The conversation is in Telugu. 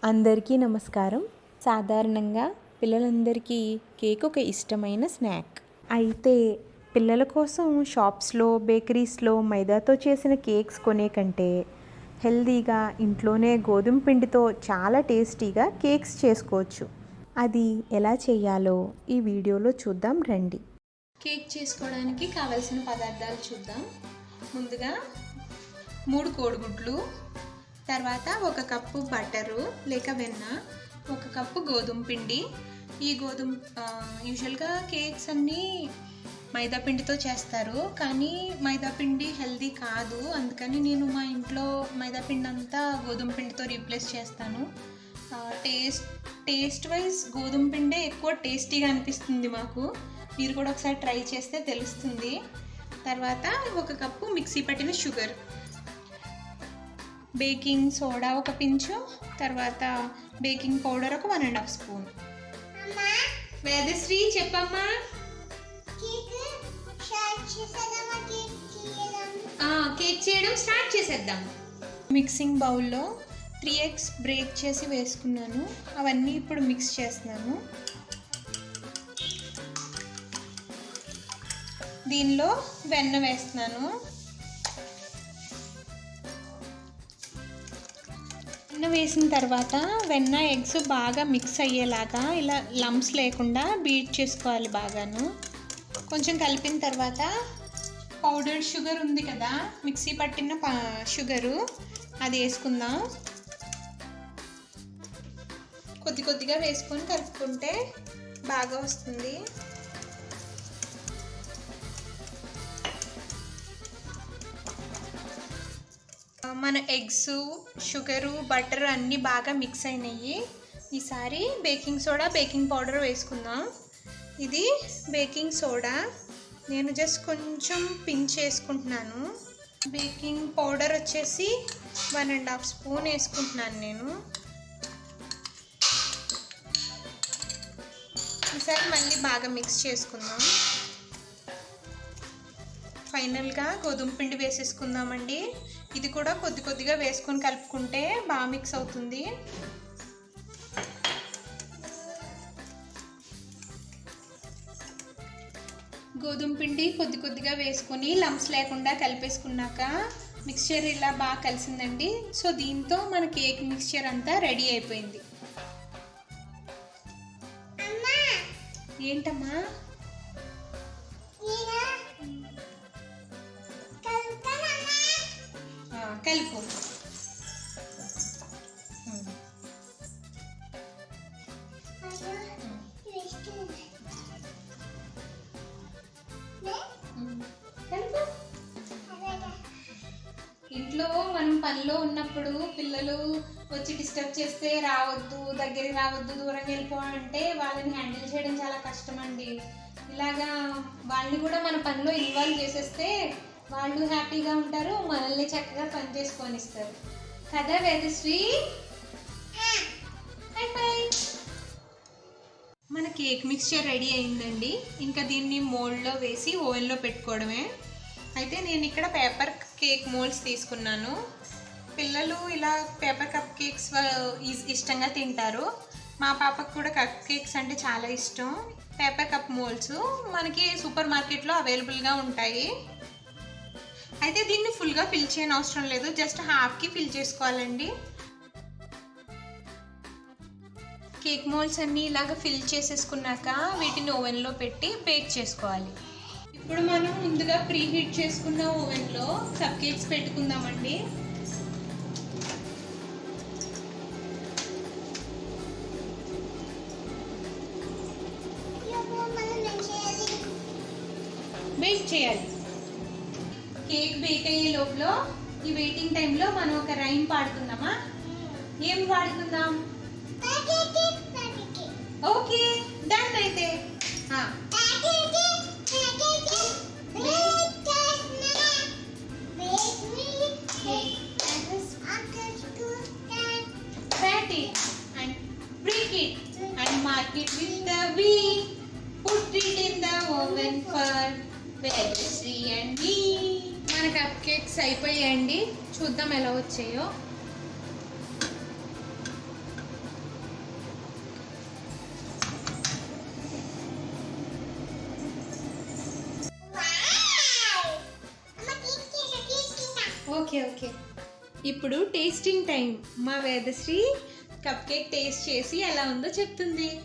అందరికీ నమస్కారం. సాధారణంగా పిల్లలందరికీ కేక్ ఒక ఇష్టమైన స్నాక్. అయితే పిల్లల కోసం షాప్స్లో, బేకరీస్లో మైదాతో చేసిన కేక్స్ కొనే కంటే హెల్తీగా ఇంట్లోనే గోధుమ పిండితో చాలా టేస్టీగా కేక్స్ చేసుకోవచ్చు. అది ఎలా చేయాలో ఈ వీడియోలో చూద్దాం రండి. కేక్ చేసుకోవడానికి కావలసిన పదార్థాలు చూద్దాం. ముందుగా 3 కోడిగుడ్లు, తర్వాత 1 కప్పు బటరు లేక వెన్న, 1 కప్పు గోధుమ పిండి. ఈ యూజువల్గా కేక్స్ అన్నీ మైదా పిండితో చేస్తారు, కానీ మైదా పిండి హెల్దీ కాదు. అందుకని నేను మా ఇంట్లో మైదా పిండి అంతా గోధుమ పిండితో రీప్లేస్ చేస్తాను. టేస్ట్ వైజ్ గోధుమ పిండే ఎక్కువ టేస్టీగా అనిపిస్తుంది మాకు. మీరు కూడా ఒకసారి ట్రై చేస్తే తెలుస్తుంది. తర్వాత 1 కప్పు మిక్సీ పట్టిన షుగర్, బేకింగ్ సోడా 1 పించు, తర్వాత బేకింగ్ పౌడర్ 1.5 స్పూన్. వేదశ్రీ చెప్పమ్మా. కేక్ చేయడం స్టార్ట్ చేసేద్దాం. మిక్సింగ్ బౌల్లో 3 eggs బ్రేక్ చేసి వేసుకున్నాను. అవన్నీ ఇప్పుడు మిక్స్ చేస్తున్నాను. దీనిలో వెన్న వేస్తున్నాను. వెన్న వేసిన తర్వాత వెన్న ఎగ్స్ బాగా మిక్స్ అయ్యేలాగా ఇలా లంప్స్ లేకుండా బీట్ చేసుకోవాలి బాగాను. కొంచెం కలిపిన తర్వాత పౌడర్డ్ షుగర్ ఉంది కదా, మిక్సీ పట్టిన షుగరు, అది వేసుకుందాం. కొద్దిగా వేసుకొని కలుపుకుంటే బాగా వస్తుంది. మన ఎగ్స్, షుగరు, బటర్ అన్నీ బాగా మిక్స్ అయినాయి. ఈసారి బేకింగ్ సోడా, బేకింగ్ పౌడర్ వేసుకుందాం. ఇది బేకింగ్ సోడా, నేను జస్ట్ కొంచెం పించ్ వేసుకుంటున్నాను. బేకింగ్ పౌడర్ వచ్చేసి 1.5 స్పూన్ వేసుకుంటున్నాను నేను. ఈసారి మళ్ళీ బాగా మిక్స్ చేసుకుందాం. ఫైనల్గా గోధుమ పిండి వేసేసుకుందామండి. ఇది కూడా కొద్దిగా వేసుకొని కలుపుకుంటే బాగా మిక్స్ అవుతుంది. గోధుమ పిండి కొద్దిగా వేసుకొని లంప్స్ లేకుండా కలిపేసుకున్నాక మిక్స్చర్ ఇలా బాగా కలిసిందండి. సో దీంతో మన కేక్ మిక్స్చర్ అంతా రెడీ అయిపోయింది. ఏంటమ్మా? కలుపు. ఇంట్లో మనం పనిలో ఉన్నప్పుడు పిల్లలు వచ్చి డిస్టర్బ్ చేస్తే రావద్దు, దగ్గరికి రావద్దు, దూరం వెళ్ళిపోవాలంటే వాళ్ళని హ్యాండిల్ చేయడం చాలా కష్టం అండి. ఇలాగా వాళ్ళని కూడా మన పనిలో ఇన్వాల్వ్ చేసేస్తే వాళ్ళు హ్యాపీగా ఉంటారు, మనల్ని చక్కగా పని చేసుకొని ఇస్తారు కదా వేదశ్రీ? మన కేక్ మిక్స్చర్ రెడీ అయిందండి. ఇంకా దీన్ని మోల్డ్లో వేసి ఓవెన్లో పెట్టుకోవడమే. అయితే నేను ఇక్కడ పేపర్ కేక్ మోల్డ్స్ తీసుకున్నాను. పిల్లలు ఇలా పేపర్ కప్ కేక్స్ ఇష్టంగా తింటారు. మా పాపకు కూడా కప్ కేక్స్ అంటే చాలా ఇష్టం. పేపర్ కప్ మోల్డ్స్ మనకి సూపర్ మార్కెట్లో అవైలబుల్గా ఉంటాయి. అయితే దీన్ని ఫుల్గా ఫిల్ చేయని అవసరం లేదు, జస్ట్ హాఫ్కి ఫిల్ చేసుకోవాలండి. కేక్ మోల్డ్స్ అన్నీ ఇలాగ ఫిల్ చేసేసుకున్నాక వీటిని ఓవెన్లో పెట్టి బేక్ చేసుకోవాలి. ఇప్పుడు మనం ముందుగా ప్రీ హీట్ చేసుకున్న ఓవెన్లో కప్ కేక్స్ పెట్టుకుందామండి. బేక్ చేయాలి. కేక్ బేక్ అయ్యే లోపల ఈ వెయిటింగ్ టైంలో మనం ఒక రైమ్ పాడుకుందామా? ఏం పాడుకుందాం? Okay, done. అయితే and break it and mark it with the V. Put it in the oven for Vedasri and me. మన కప్ కేక్స్ అయిపోయాయండి. చూద్దాం ఎలా వచ్చాయో. Okay okay. ఇప్పుడు టేస్టింగ్ టైం. మా వేదశ్రీ కప్ కేక్ టేస్ట్ చేసి ఎలా ఉందో చెప్తుంది.